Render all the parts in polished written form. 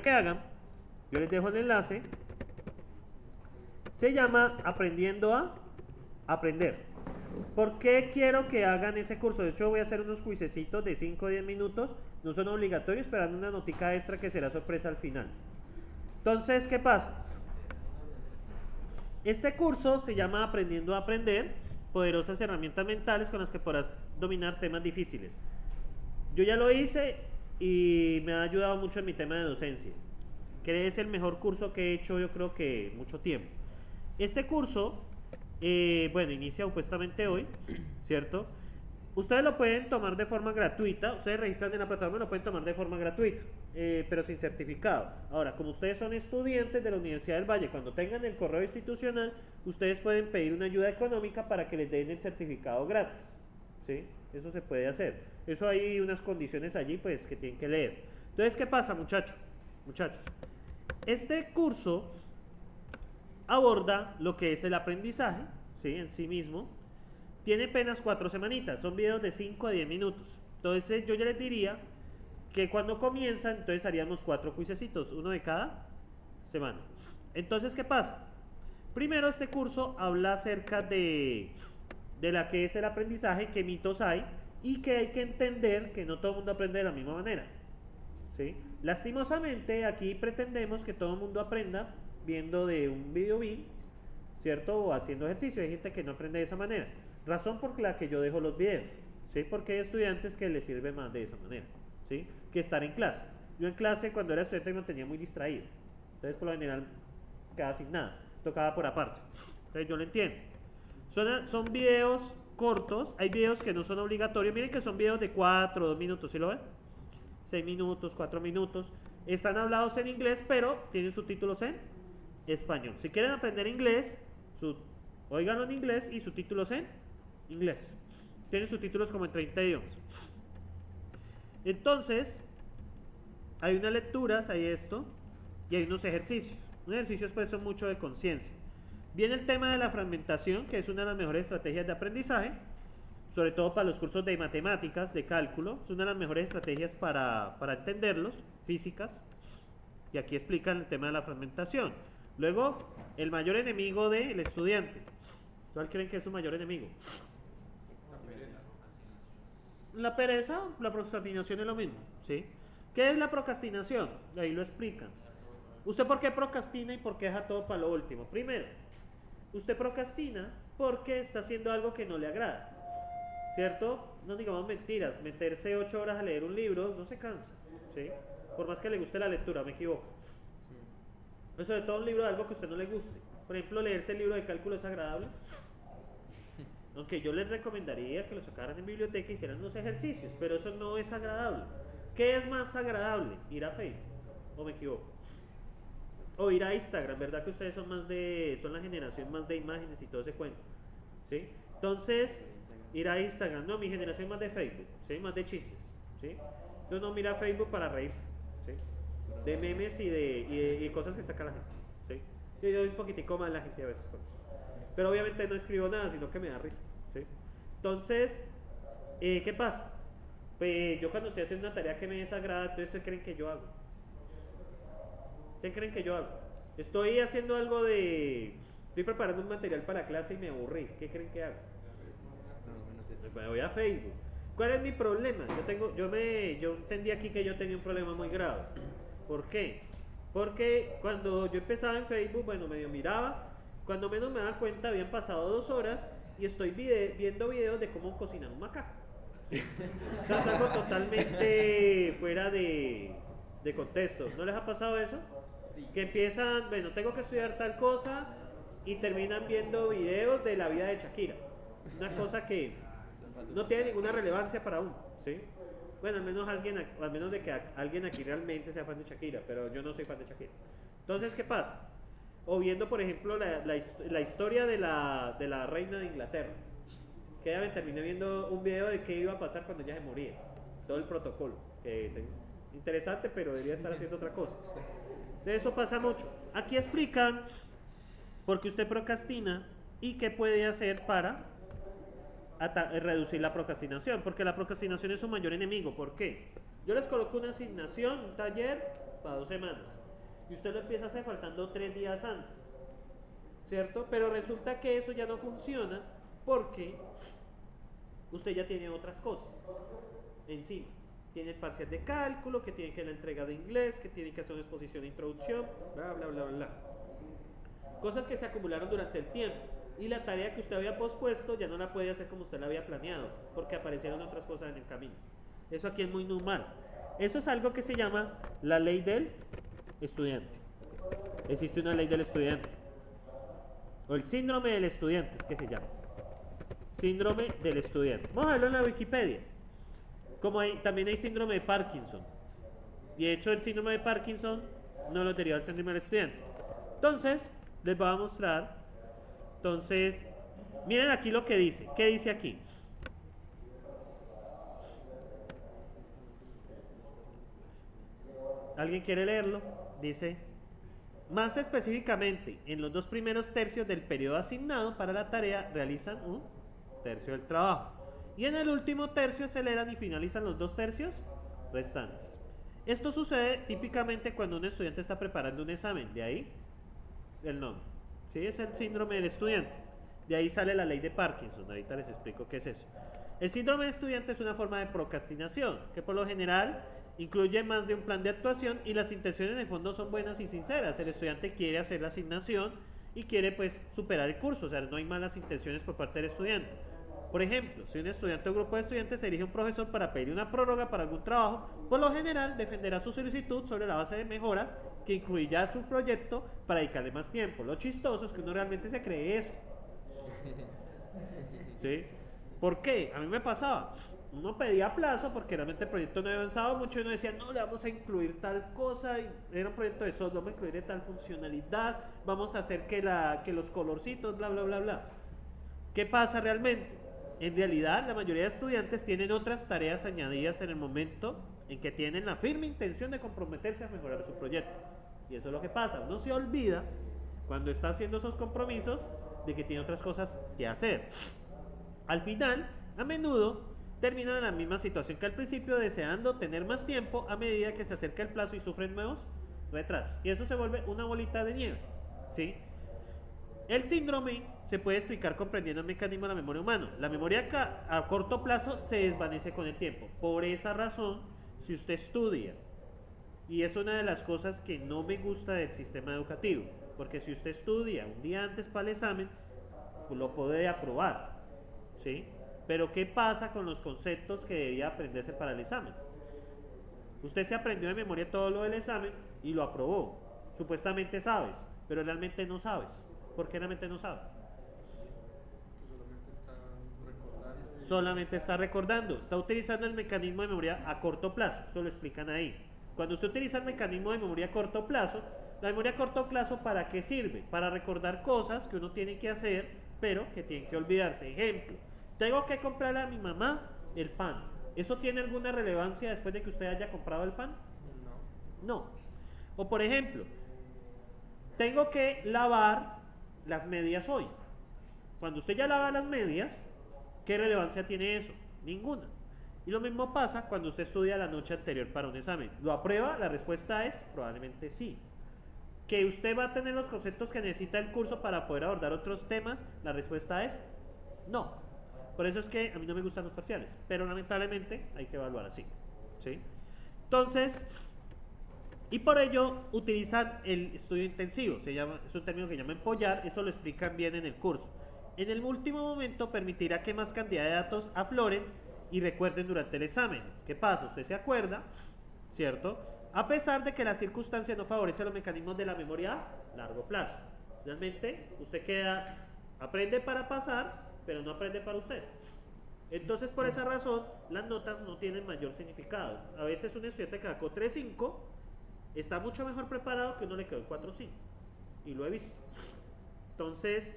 que hagan, yo les dejo el enlace, se llama Aprendiendo a Aprender. ¿Por qué quiero que hagan ese curso? De hecho voy a hacer unos cuisecitos de 5 o 10 minutos, no son obligatorios, pero dan una notica extra que será sorpresa al final. Entonces, ¿qué pasa? Este curso se llama Aprendiendo a Aprender, poderosas herramientas mentales con las que podrás dominar temas difíciles. Yo ya lo hice y me ha ayudado mucho en mi tema de docencia, que es el mejor curso que he hecho yo creo que mucho tiempo. Este curso, bueno, inicia supuestamente hoy, ¿cierto? Ustedes lo pueden tomar de forma gratuita, ustedes registran en la plataforma y lo pueden tomar de forma gratuita, pero sin certificado. Ahora, como ustedes son estudiantes de la Universidad del Valle, cuando tengan el correo institucional, ustedes pueden pedir una ayuda económica para que les den el certificado gratis, ¿sí? Eso se puede hacer. Eso hay unas condiciones allí, pues, que tienen que leer. Entonces, ¿qué pasa, muchachos? Este curso aborda lo que es el aprendizaje, ¿sí? En sí mismo. Tiene apenas 4 semanitas, son videos de 5 a 10 minutos. Entonces yo ya les diría que cuando comienzan, entonces haríamos 4 cuisecitos, uno de cada semana. Entonces, ¿qué pasa? Primero, este curso habla acerca de la que es el aprendizaje, qué mitos hay y que hay que entender que no todo el mundo aprende de la misma manera, ¿sí? Lastimosamente, aquí pretendemos que todo el mundo aprenda viendo de un video bien, ¿cierto? O haciendo ejercicio. Hay gente que no aprende de esa manera. Razón por la que yo dejo los videos, ¿sí? Porque hay estudiantes que les sirve más de esa manera, ¿sí? Que estar en clase. Yo en clase cuando era estudiante me mantenía muy distraído. Entonces por lo general quedaba sin nada, tocaba por aparte. Entonces yo lo entiendo. Son videos cortos, hay videos que no son obligatorios. Miren que son videos de 4 o 2 minutos, ¿sí lo ven? 6 minutos, 4 minutos. Están hablados en inglés, pero tienen subtítulos en español. Si quieren aprender inglés, óiganlo en inglés y subtítulos en inglés. Tienen subtítulos como en 30 idiomas. Entonces, hay unas lecturas, hay esto, y hay unos ejercicios. Los ejercicios pues son mucho de conciencia. Viene el tema de la fragmentación, que es una de las mejores estrategias de aprendizaje, sobre todo para los cursos de matemáticas, de cálculo. Es una de las mejores estrategias para entenderlos, físicas. Y aquí explican el tema de la fragmentación. Luego, el mayor enemigo del estudiante. ¿Cuál creen que es su mayor enemigo? La pereza, la procrastinación es lo mismo, ¿sí? ¿Qué es la procrastinación? Ahí lo explican. ¿Usted por qué procrastina y por qué deja todo para lo último? Primero, usted procrastina porque está haciendo algo que no le agrada, ¿cierto? No digamos mentiras, meterse 8 horas a leer un libro no se cansa, ¿sí? Por más que le guste la lectura, me equivoco. Sobre todo un libro de algo que a usted no le guste. Por ejemplo, leerse el libro de cálculo es agradable. Aunque yo les recomendaría que lo sacaran en biblioteca y hicieran los ejercicios, pero eso no es agradable. ¿Qué es más agradable? Ir a Facebook, ¿o me equivoco? O ir a Instagram, ¿verdad que ustedes son son la generación más de imágenes y todo ese cuento? ¿Sí? Entonces, ir a Instagram, no, mi generación más de Facebook, ¿sí? Más de chismes, ¿sí? Entonces no mira Facebook para reírse, ¿sí? De memes y de cosas que saca la gente, ¿sí? Yo doy un poquitico más a la gente a veces con eso. Pero obviamente no escribo nada, sino que me da risa, ¿sí? Entonces, ¿qué pasa? Pues yo cuando estoy haciendo una tarea que me desagrada, entonces ¿qué creen que yo hago? ¿Qué creen que yo hago? Estoy haciendo algo estoy preparando un material para clase y me aburrí. ¿Qué creen que hago? Me voy a Facebook. ¿Cuál es mi problema? Yo entendí aquí que yo tenía un problema muy grave. ¿Por qué? Porque cuando yo empezaba en Facebook, bueno, medio miraba, cuando menos me daba cuenta habían pasado 2 horas y estoy viendo videos de cómo cocinar un macaco, ¿sí? O sea, algo totalmente fuera de contexto. ¿No les ha pasado eso? Que empiezan, bueno, tengo que estudiar tal cosa y terminan viendo videos de la vida de Shakira. Una cosa que no tiene ninguna relevancia para uno, ¿sí? Bueno, al menos de que alguien aquí realmente sea fan de Shakira, pero yo no soy fan de Shakira. Entonces, ¿qué pasa? O viendo, por ejemplo, la historia de la reina de Inglaterra, que ella me terminé viendo un video de qué iba a pasar cuando ella se moría, todo el protocolo, interesante, pero debería estar haciendo otra cosa. De eso pasa mucho. Aquí explican por qué usted procrastina y qué puede hacer para reducir la procrastinación, porque la procrastinación es su mayor enemigo. ¿Por qué? Yo les coloco una asignación, un taller para 2 semanas. Y usted lo empieza a hacer faltando 3 días antes, ¿cierto? Pero resulta que eso ya no funciona porque usted ya tiene otras cosas encima. Tiene el parcial de cálculo, que tiene que la entrega de inglés, que tiene que hacer una exposición de introducción, bla, bla, bla, bla. Cosas que se acumularon durante el tiempo. Y la tarea que usted había pospuesto ya no la puede hacer como usted la había planeado, porque aparecieron otras cosas en el camino. Eso aquí es muy normal. Eso es algo que se llama la ley del estudiante. Existe una ley del estudiante. O el síndrome del estudiante, es que se llama. Síndrome del estudiante. Vamos a verlo en la Wikipedia. También hay síndrome de Parkinson. Y de hecho el síndrome de Parkinson no lo deriva del síndrome del estudiante. Entonces, les voy a mostrar. Entonces, miren aquí lo que dice. ¿Qué dice aquí? ¿Alguien quiere leerlo? Dice, más específicamente, en los 2 primeros tercios del periodo asignado para la tarea realizan 1/3 del trabajo. Y en el último tercio aceleran y finalizan los 2 tercios restantes. Esto sucede típicamente cuando un estudiante está preparando un examen. De ahí el nombre. ¿Sí? Es el síndrome del estudiante. De ahí sale la ley de Parkinson. Ahorita les explico qué es eso. El síndrome del estudiante es una forma de procrastinación que por lo general incluye más de un plan de actuación y las intenciones en el fondo son buenas y sinceras. El estudiante quiere hacer la asignación y quiere pues superar el curso, o sea, no hay malas intenciones por parte del estudiante. Por ejemplo, si un estudiante o grupo de estudiantes se elige a un profesor para pedir una prórroga para algún trabajo, por lo general defenderá su solicitud sobre la base de mejoras que incluirá su proyecto para dedicarle más tiempo. Lo chistoso es que uno realmente se cree eso. ¿Sí? ¿Por qué? A mí me pasaba. Uno pedía plazo porque realmente el proyecto no había avanzado mucho y uno decía, no, le vamos a incluir tal cosa, y era un proyecto de software, vamos a incluir tal funcionalidad, vamos a hacer que los colorcitos, bla, bla, bla, bla. ¿Qué pasa realmente? En realidad, la mayoría de estudiantes tienen otras tareas añadidas en el momento en que tienen la firme intención de comprometerse a mejorar su proyecto. Y eso es lo que pasa. Uno se olvida, cuando está haciendo esos compromisos, de que tiene otras cosas que hacer. Al final, a menudo, terminan en la misma situación que al principio, deseando tener más tiempo a medida que se acerca el plazo y sufren nuevos retrasos. Y eso se vuelve una bolita de nieve, ¿sí? El síndrome se puede explicar comprendiendo el mecanismo de la memoria humana. La memoria a corto plazo se desvanece con el tiempo. Por esa razón, si usted estudia, y es una de las cosas que no me gusta del sistema educativo, porque si usted estudia un día antes para el examen, pues lo puede aprobar, ¿sí? Pero ¿qué pasa con los conceptos que debía aprenderse para el examen? Usted se aprendió de memoria todo lo del examen y lo aprobó. Supuestamente sabes, pero realmente no sabes. ¿Por qué realmente no sabe? Solamente está recordando. Está utilizando el mecanismo de memoria a corto plazo. Eso lo explican ahí. Cuando usted utiliza el mecanismo de memoria a corto plazo, la memoria a corto plazo, ¿para qué sirve? Para recordar cosas que uno tiene que hacer, pero que tiene que olvidarse. Ejemplo, tengo que comprarle a mi mamá el pan. ¿Eso tiene alguna relevancia después de que usted haya comprado el pan? No. O por ejemplo, tengo que lavar las medias hoy. Cuando usted ya lava las medias, ¿qué relevancia tiene eso? Ninguna. Y lo mismo pasa cuando usted estudia la noche anterior para un examen. ¿Lo aprueba? La respuesta es probablemente sí. ¿Que usted va a tener los conceptos que necesita el curso para poder abordar otros temas? La respuesta es no. Por eso es que a mí no me gustan los parciales, pero lamentablemente hay que evaluar así, ¿sí? Entonces, y por ello utilizan el estudio intensivo, es un término que llaman empollar, eso lo explican bien en el curso. En el último momento permitirá que más cantidad de datos afloren y recuerden durante el examen. ¿Qué pasa? Usted se acuerda, ¿cierto? A pesar de que las circunstancias no favorecen los mecanismos de la memoria a largo plazo. Realmente, usted aprende para pasar, pero no aprende para usted. Entonces, por esa razón, las notas no tienen mayor significado. A veces un estudiante que sacó 3.5 está mucho mejor preparado que uno le quedó el 4.5. Y lo he visto. Entonces,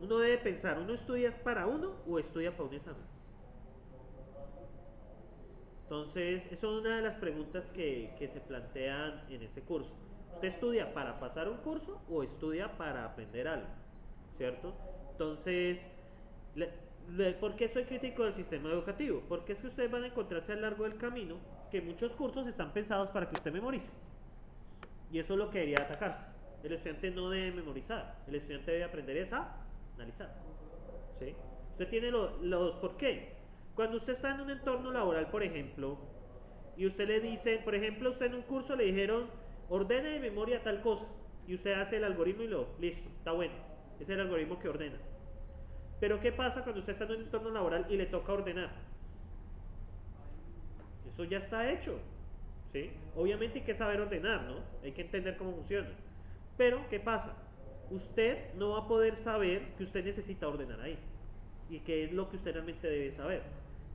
uno debe pensar, ¿uno estudia para uno o estudia para un examen? Entonces, eso es una de las preguntas que se plantean en ese curso. ¿Usted estudia para pasar un curso o estudia para aprender algo? ¿Cierto? Entonces, ¿por qué soy crítico del sistema educativo? Porque es que ustedes van a encontrarse a lo largo del camino que muchos cursos están pensados para que usted memorice. Y eso es lo que debería atacarse. El estudiante no debe memorizar, el estudiante debe aprender es a analizar. ¿Sí? Usted tiene los ¿por qué? Cuando usted está en un entorno laboral, por ejemplo, y usted le dice, por ejemplo, usted en un curso le dijeron, ordene de memoria tal cosa, y usted hace el algoritmo y listo, está bueno, ese es el algoritmo que ordena. Pero ¿qué pasa cuando usted está en un entorno laboral y le toca ordenar? Eso ya está hecho, ¿sí? Obviamente hay que saber ordenar, ¿no? Hay que entender cómo funciona. Pero, ¿qué pasa? Usted no va a poder saber que usted necesita ordenar ahí. Y qué es lo que usted realmente debe saber.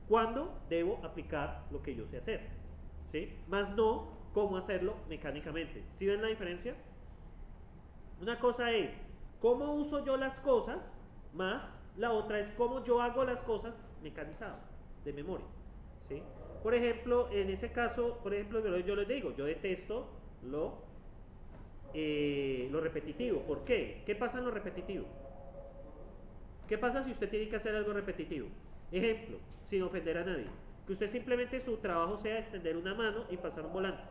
¿Cuándo debo aplicar lo que yo sé hacer? ¿Sí? Más no cómo hacerlo mecánicamente. ¿Sí ven la diferencia? Una cosa es cómo uso yo las cosas, más la otra es cómo yo hago las cosas mecanizado, de memoria. ¿Sí? Por ejemplo, en ese caso, por ejemplo, yo les digo, yo detesto lo repetitivo. ¿Por qué? ¿Qué pasa en lo repetitivo? ¿Qué pasa si usted tiene que hacer algo repetitivo? Ejemplo, sin ofender a nadie. Que usted simplemente su trabajo sea extender una mano y pasar un volante.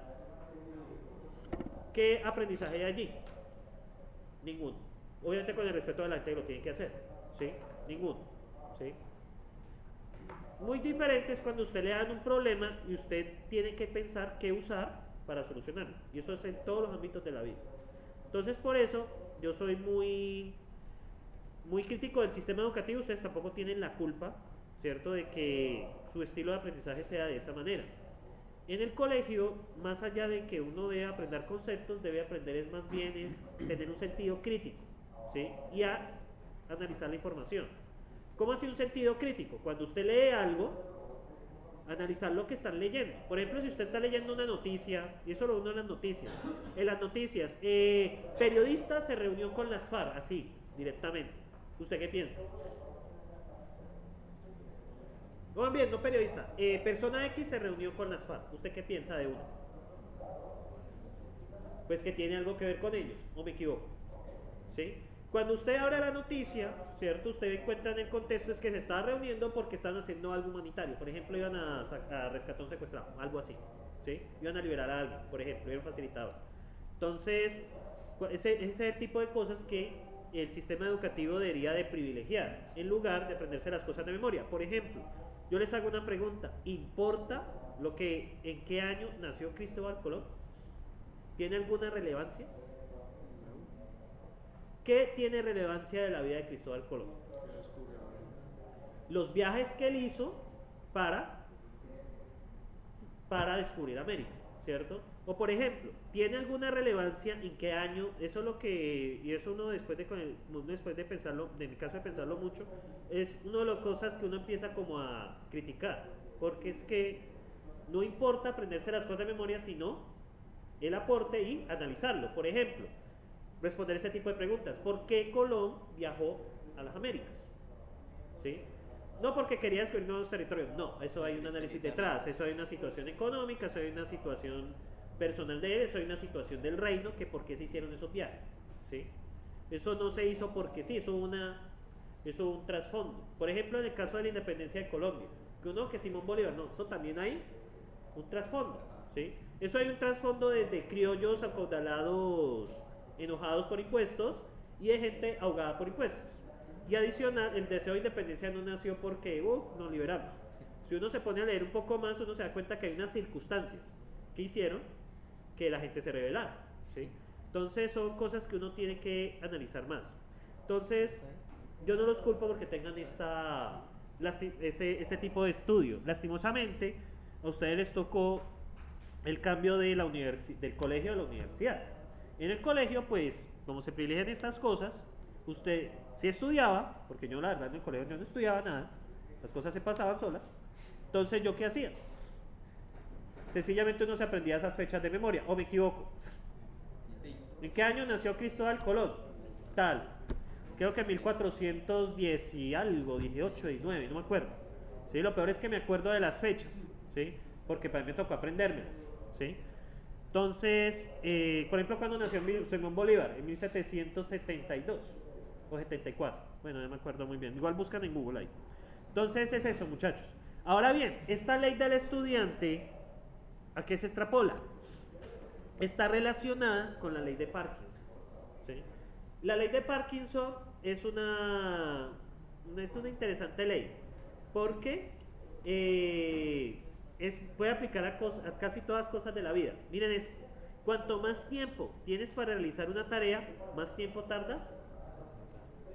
¿Qué aprendizaje hay allí? Ninguno. Obviamente con el respeto de la gente que lo tiene que hacer. ¿Sí? Ninguno. ¿Sí? Muy diferente es cuando usted le dan un problema y usted tiene que pensar qué usar para solucionarlo. Y eso es en todos los ámbitos de la vida. Entonces por eso yo soy muy crítico del sistema educativo. Ustedes tampoco tienen la culpa, ¿cierto?, de que su estilo de aprendizaje sea de esa manera. En el colegio, más allá de que uno debe aprender conceptos, debe aprender es más bien es tener un sentido crítico, ¿sí? Y a analizar la información. ¿Cómo hace un sentido crítico? Cuando usted lee algo, analizar lo que están leyendo. Por ejemplo, si usted está leyendo una noticia, y eso lo uno en las noticias, periodista se reunió con las FARC, así, directamente. ¿Usted qué piensa? No, bien, no periodista. Persona X se reunió con las FARC. ¿Usted qué piensa de uno? Pues que tiene algo que ver con ellos, ¿o me equivoco? ¿Sí? Cuando usted abre la noticia, ¿cierto? Usted encuentra en el contexto es que se estaba reuniendo porque están haciendo algo humanitario. Por ejemplo, iban a rescatar a un secuestrado, algo así. ¿Sí? Iban a liberar a alguien, por ejemplo, era un facilitador. Entonces, ese es el tipo de cosas que el sistema educativo debería de privilegiar, en lugar de aprenderse las cosas de memoria. Por ejemplo, yo les hago una pregunta, ¿importa en qué año nació Cristóbal Colón? ¿Tiene alguna relevancia? ¿Qué tiene relevancia de la vida de Cristóbal Colón? Los viajes que él hizo para descubrir América, ¿cierto? O por ejemplo, ¿tiene alguna relevancia en qué año? Eso es lo que, y eso uno después de pensarlo, en mi caso de pensarlo mucho, es una de las cosas que uno empieza como a criticar, porque es que no importa aprenderse las cosas de memoria, sino el aporte y analizarlo. Por ejemplo, responder este tipo de preguntas. ¿Por qué Colón viajó a las Américas? ¿Sí? No porque quería descubrir nuevos territorios, no, eso hay un análisis detrás, eso hay una situación económica, eso hay una situación personal de él, eso hay una situación del reino, que por qué se hicieron esos viajes, ¿sí? Eso no se hizo porque sí, eso un trasfondo. Por ejemplo, en el caso de la independencia de Colombia, que Simón Bolívar, no, eso también hay un trasfondo, ¿sí? Eso hay un trasfondo de criollos acaudalados, enojados por impuestos, y de gente ahogada por impuestos. Y adicional, el deseo de independencia no nació porque nos liberamos. Si uno se pone a leer un poco más, uno se da cuenta que hay unas circunstancias que hicieron que la gente se rebelara, ¿sí? Entonces son cosas que uno tiene que analizar más. Entonces, yo no los culpo porque tengan este tipo de estudio. Lastimosamente, a ustedes les tocó el cambio de del colegio a la universidad. En el colegio, pues, como se privilegian estas cosas, usted sí estudiaba, porque yo la verdad en el colegio yo no estudiaba nada, las cosas se pasaban solas. Entonces, ¿yo qué hacía? Sencillamente uno se aprendía esas fechas de memoria, ¿o me equivoco? ¿En qué año nació Cristóbal Colón? Tal. Creo que 1410 y algo, 18, 19, no me acuerdo. ¿Sí? Lo peor es que me acuerdo de las fechas, ¿sí? Porque para mí me tocó aprendérmelas, ¿sí? Entonces, por ejemplo, cuando nació Simón Bolívar, en 1772 o 74, bueno, no me acuerdo muy bien, igual buscan en Google ahí. Entonces es eso, muchachos. Ahora bien, esta ley del estudiante, ¿a qué se extrapola? está relacionada con la ley de Parkinson. ¿Sí? La ley de Parkinson es una interesante ley porque puede aplicar a casi todas cosas de la vida. Miren eso, cuanto más tiempo tienes para realizar una tarea, más tiempo tardas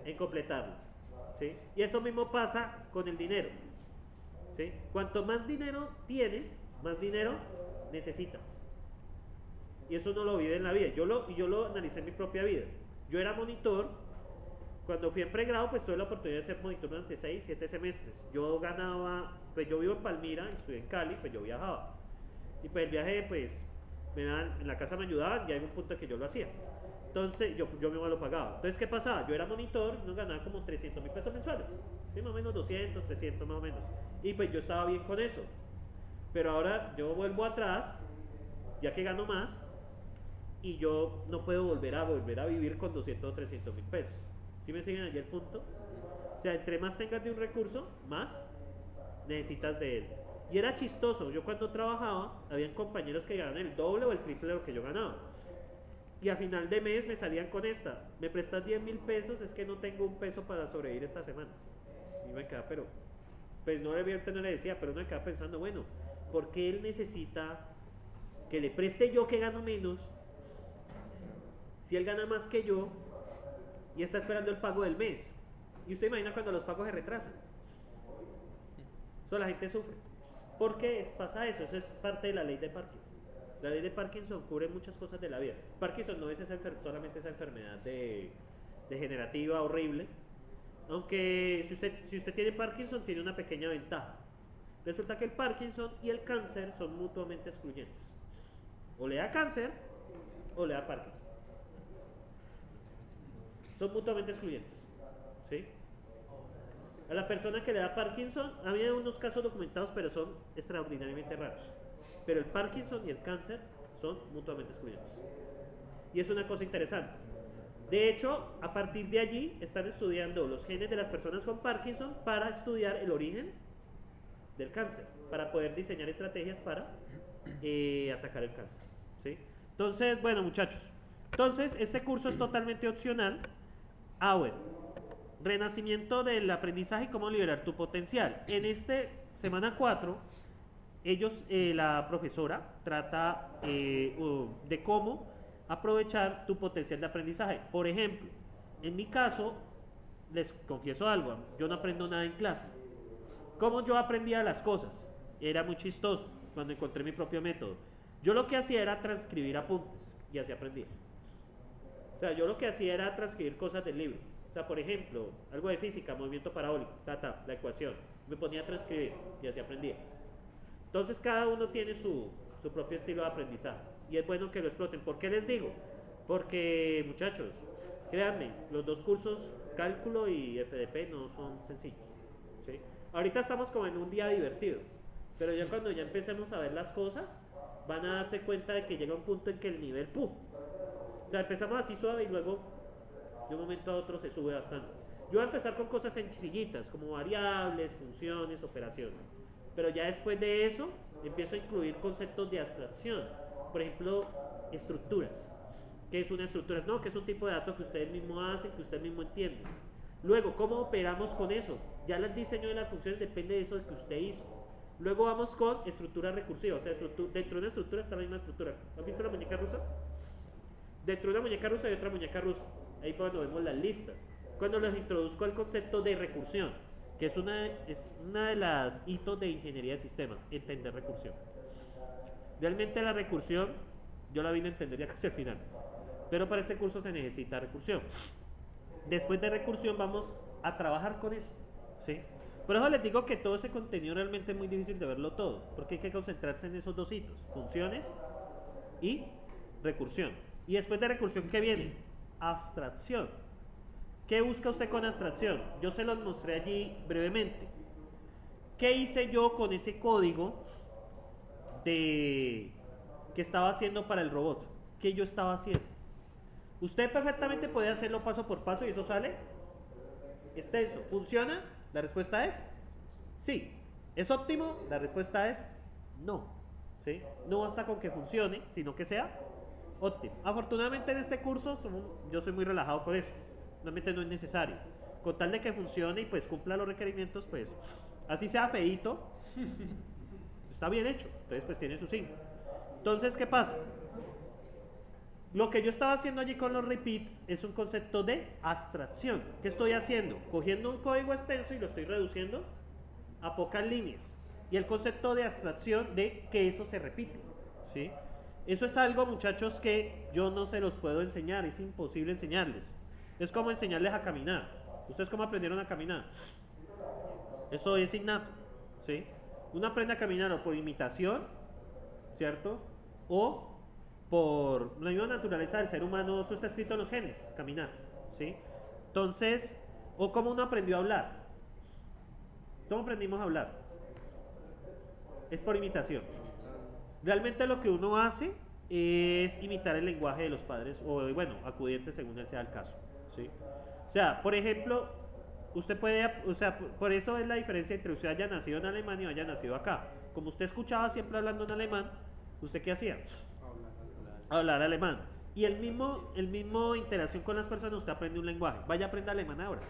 en completarla. ¿Sí? Y eso mismo pasa con el dinero. ¿Sí? Cuanto más dinero tienes, más dinero necesitas. Y eso uno lo vive en la vida. Yo lo analicé en mi propia vida. Yo era monitor. Cuando fui en pregrado, pues tuve la oportunidad de ser monitor durante 6, 7 semestres. Yo ganaba, pues yo vivo en Palmira, estudié en Cali, pues yo viajaba. Y pues el viaje, pues, en la casa me ayudaban, ya en un punto que yo lo hacía. Entonces, yo mismo lo pagaba. Entonces, ¿qué pasaba? Yo era monitor, no ganaba como 300.000 pesos mensuales. Sí, más o menos 200, 300 más o menos. Y pues yo estaba bien con eso. Pero ahora yo vuelvo atrás, ya que gano más, y yo no puedo volver a vivir con 200 o 300.000 pesos. ¿Sí me siguen allí el punto? O sea, entre más tengas de un recurso, más necesitas de él. Y era chistoso, yo cuando trabajaba, habían compañeros que ganaban el doble o el triple de lo que yo ganaba. Y a final de mes me salían con esta: me prestas 10.000 pesos, es que no tengo un peso para sobrevivir esta semana. Y me quedaba, pero, pues no le decía, pero uno me quedaba pensando, bueno, ¿por qué él necesita que le preste yo que gano menos, si él gana más que yo y está esperando el pago del mes? Y usted imagina cuando los pagos se retrasan. Eso la gente sufre. ¿Por qué pasa eso? Eso es parte de la ley de Parkinson. La ley de Parkinson cubre muchas cosas de la vida. Parkinson no es solamente esa enfermedad degenerativa horrible. Aunque si usted tiene Parkinson, tiene una pequeña ventaja. Resulta que el Parkinson y el cáncer son mutuamente excluyentes. O le da cáncer o le da Parkinson. Son mutuamente excluyentes. ¿Sí? A la persona que le da Parkinson, había unos casos documentados, pero son extraordinariamente raros. Pero el Parkinson y el cáncer son mutuamente excluyentes. Y es una cosa interesante. De hecho, a partir de allí están estudiando los genes de las personas con Parkinson para estudiar el origen del cáncer, para poder diseñar estrategias para atacar el cáncer. ¿Sí? Entonces, bueno, muchachos, entonces este curso es totalmente opcional. Bueno, renacimiento del aprendizaje y cómo liberar tu potencial. En este semana 4, la profesora trata de cómo aprovechar tu potencial de aprendizaje. Por ejemplo, en mi caso, les confieso algo, yo no aprendo nada en clase. ¿Cómo yo aprendía las cosas? Era muy chistoso cuando encontré mi propio método. Yo lo que hacía era transcribir apuntes y así aprendía. O sea, yo lo que hacía era transcribir cosas del libro. O sea, por ejemplo, algo de física, movimiento parabólico, la ecuación. Me ponía a transcribir y así aprendía. Entonces cada uno tiene su propio estilo de aprendizaje y es bueno que lo exploten. ¿Por qué les digo? Porque, muchachos, créanme, los dos cursos, cálculo y FDP, no son sencillos. ¿Sí? Ahorita estamos como en un día divertido, pero ya cuando ya empecemos a ver las cosas, van a darse cuenta de que llega un punto en que el nivel ¡pum! O sea, empezamos así suave y luego de un momento a otro se sube bastante. Yo voy a empezar con cosas sencillitas, como variables, funciones, operaciones. Pero ya después de eso, empiezo a incluir conceptos de abstracción. Por ejemplo, estructuras. ¿Qué es una estructura? No, que es un tipo de datos que ustedes mismos hacen, que ustedes mismos entienden. Luego, ¿cómo operamos con eso? Ya el diseño de las funciones depende de eso que usted hizo. Luego vamos con estructura recursiva. O sea, dentro de una estructura está la misma estructura. ¿Han visto las muñecas rusas? Dentro de una muñeca rusa hay otra muñeca rusa. Ahí cuando vemos las listas. Cuando les introduzco el concepto de recursión, que es una de las hitos de ingeniería de sistemas, entender recursión. Realmente la recursión yo la vine a entender ya casi al final, pero para este curso se necesita recursión. Después de recursión vamos a trabajar con eso, ¿sí? Por eso les digo que todo ese contenido realmente es muy difícil de verlo todo, porque hay que concentrarse en esos dos hitos, funciones y recursión. Y después de recursión, ¿qué viene? Abstracción. ¿Qué busca usted con abstracción? Yo se los mostré allí brevemente. ¿Qué hice yo con ese código que estaba haciendo para el robot? ¿Qué yo estaba haciendo? Usted perfectamente puede hacerlo paso por paso y eso sale extenso. ¿Funciona? La respuesta es sí. ¿Es óptimo? La respuesta es no. ¿Sí? No basta con que funcione, sino que sea Óptimo. Afortunadamente en este curso yo soy muy relajado con eso. Realmente no es necesario. Con tal de que funcione y pues cumpla los requerimientos, pues así sea feíto, está bien hecho. Entonces pues tiene su signo. Entonces, ¿qué pasa? Lo que yo estaba haciendo allí con los repeats es un concepto de abstracción. ¿Qué estoy haciendo? Cogiendo un código extenso y lo estoy reduciendo a pocas líneas. Y el concepto de abstracción de que eso se repite. ¿Sí? Eso es algo, muchachos, que yo no se los puedo enseñar, es imposible enseñarles. Es como enseñarles a caminar. ¿Ustedes cómo aprendieron a caminar? Eso es innato, ¿sí? Uno aprende a caminar o por imitación, ¿cierto? O por la misma naturaleza del ser humano, eso está escrito en los genes, caminar, ¿sí? Entonces, o cómo uno aprendió a hablar. ¿Cómo aprendimos a hablar? Es por imitación. Realmente lo que uno hace es imitar el lenguaje de los padres o, bueno, acudientes según él sea el caso, ¿sí? O sea, por ejemplo, usted puede, o sea, por eso es la diferencia entre usted haya nacido en Alemania y haya nacido acá. Como usted escuchaba siempre hablando en alemán, ¿usted qué hacía? Hablar alemán. Y el mismo interacción con las personas, usted aprende un lenguaje. Vaya, aprenda alemán ahora.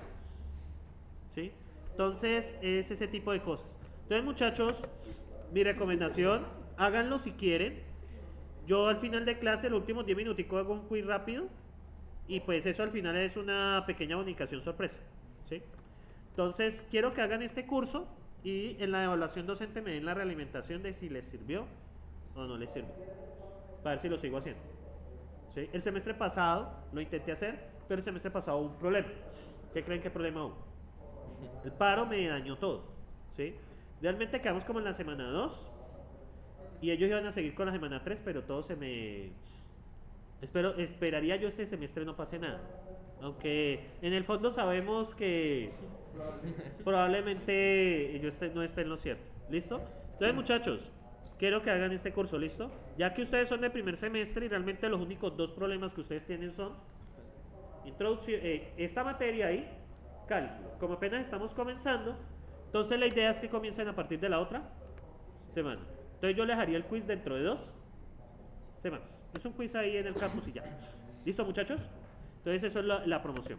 ¿Sí? Entonces, es ese tipo de cosas. Entonces, muchachos, mi recomendación, háganlo si quieren. Yo al final de clase, los últimos 10 minuticos, hago un quiz rápido. Y pues eso al final es una pequeña bonificación sorpresa. ¿Sí? Entonces, quiero que hagan este curso y en la evaluación docente me den la realimentación de si les sirvió o no les sirvió. Para ver si lo sigo haciendo. ¿Sí? El semestre pasado lo intenté hacer, pero el semestre pasado hubo un problema. ¿Qué creen que problema hubo? El paro me dañó todo. ¿Sí? Realmente quedamos como en la semana 2 y ellos iban a seguir con la semana 3, pero todo se me... esperaría yo este semestre no pase nada. Aunque en el fondo sabemos que probablemente ellos no estén en lo cierto. ¿Listo? Entonces, muchachos, quiero que hagan este curso, ¿listo? Ya que ustedes son de primer semestre y realmente los únicos dos problemas que ustedes tienen son introducción, esta materia ahí, cálculo. Como apenas estamos comenzando, entonces la idea es que comiencen a partir de la otra semana. Entonces yo les haría el quiz dentro de 2 semanas. Es un quiz ahí en el campus y ya. ¿Listo, muchachos? Entonces eso es la promoción.